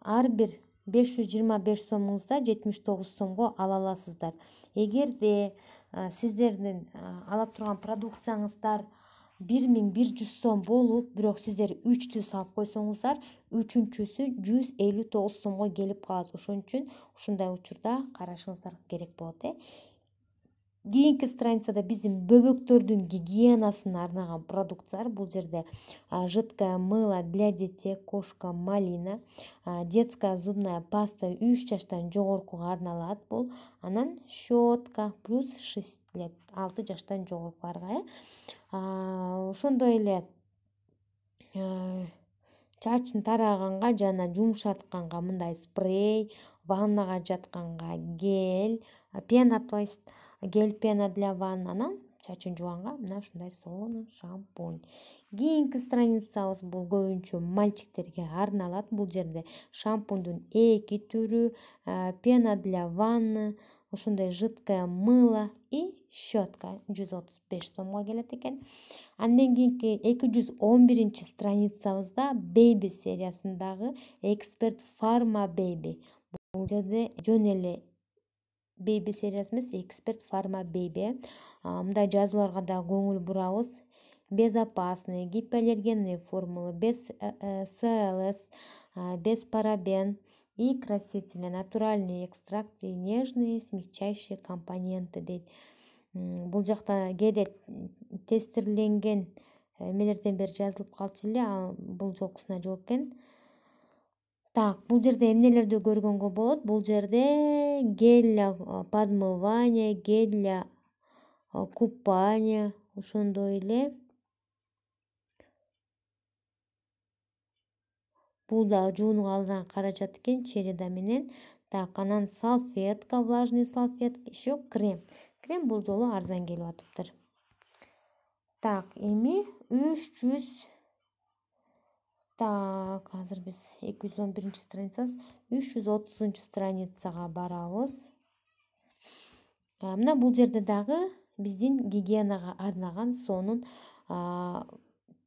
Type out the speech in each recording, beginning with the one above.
ар бир 525 сомуңузда 79 сомго ала аласыздар. Эгерде сиздердин ала турган продукцияңыздар 1100 сом болуп, бирок сиздер 3 салып койсоңуздар, үчүнчүсү 159 сомго келип калат. Ошон үчүн ушундай учурда карашыңыздар керек болот. Кийинки страницада биздин бөбөктөрдүн гигиенасына арнаган продукциялар. Бул жерде жидкое мыло для детей кошка малина, детская зубная паста 3 жаштан жогоркуга арналат. Бул анан щетка плюс 6 лет 6 жаштан жогоркуларга. Ошондой эле чачын тараганга жана жумшартканга мындай спрей, ваннага жатканга гель, пена, то есть гель пена для ванны, анан чачын жуганга мына ушундай сонун шампунь. Кийинки страницабыз бул көбүнчө мальчиктерге арналат. Бул жерде шампуньдун 2 түрү, пена для ванны, ошондой жидкое мыло и щетка 135 сомго келет экен. Андан кийинки 211 страницабызда Baby сериясындагы Expert Pharma Baby. Бул жерде жөн эле Baby сериясы эмес, Expert Pharma Baby. Мындай жазууларга да көңүл бурабыз. Безопасные, гипоаллергенные формулы, без СЛС, без парабен и красители, натуральные экстракты, нежные смягчающие компоненты дейт. Бул жакта кээде тестирленген эмелерден бери жазылып калчу эле, бул жолкусуна жок экен. Бул жерде эмнелерди көргөнгө болот? Бул жерде гель для подмывания, гель для купания, ошондой эле бул да жуунуга алынган каражат экен, череда менен. Анан салфетка, влажный салфетка, еще крем. Крем бул жолу арзан келип атыптыр. Эми 300 азыр биз 211 страницабыз, 330 страницага барабыз. Мына бул жерде дагы биздин гигиенага арнаган сонун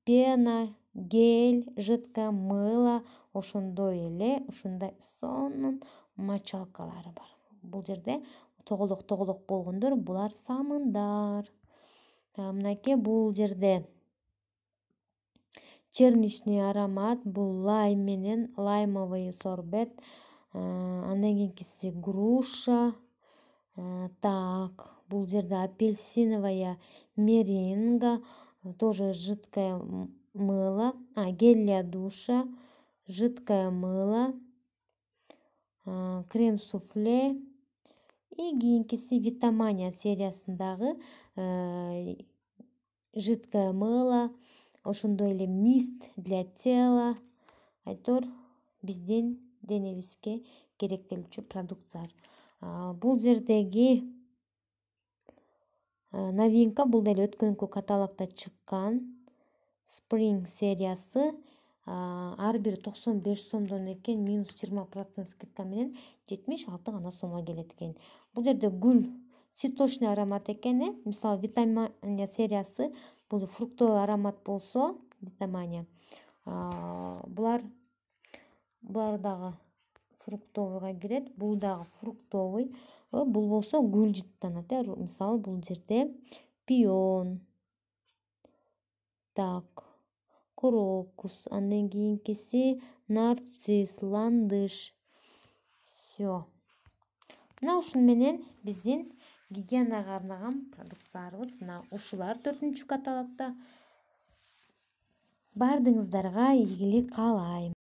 пена, гель, жидкое мыло, ошондой эле ушундай сонун мочалкалары бар. Бул жерде тоголок болгондор, булар самындар. Мынакей бул жерде черничный аромат, бул лайм менен лаймовый сорбет, андан кийинкиси груша. Бул жерде апельсиновая меренга, тоже жидкое мыло, гель для душа, жидкое мыло, крем суфле. И кийинкиси Витамания сериясындагы жидкое мыло, ошондой эле мист для тела. Айтор биздин денебизге керектелүүчү продукциялар. Бул жердеги новинка, бул деле өткөнкү каталогдо чыккан Spring сериясы. Ар бир 95 сомдон экен, минус 20% скидка менен 76 гана сомго келет экен. Бул жерде гүл цветочный аромат экен. Мисалы Витамания сериясы, бул фруктовый аромат болсо, Витамания. Булар дагы фруктовыйга кирет. Бул дагы фруктовый. Бул болсо гүл жыттанат. Мисалы бул жерде пион, крокус, андан кийинкиси нарцисс, ландыш. Все. Мына ушун менен биздин гигиенага арнаган продукцияларыбыз мына ушулар 4-каталогдо. Бардыгыңыздарга ийгилик каалайм.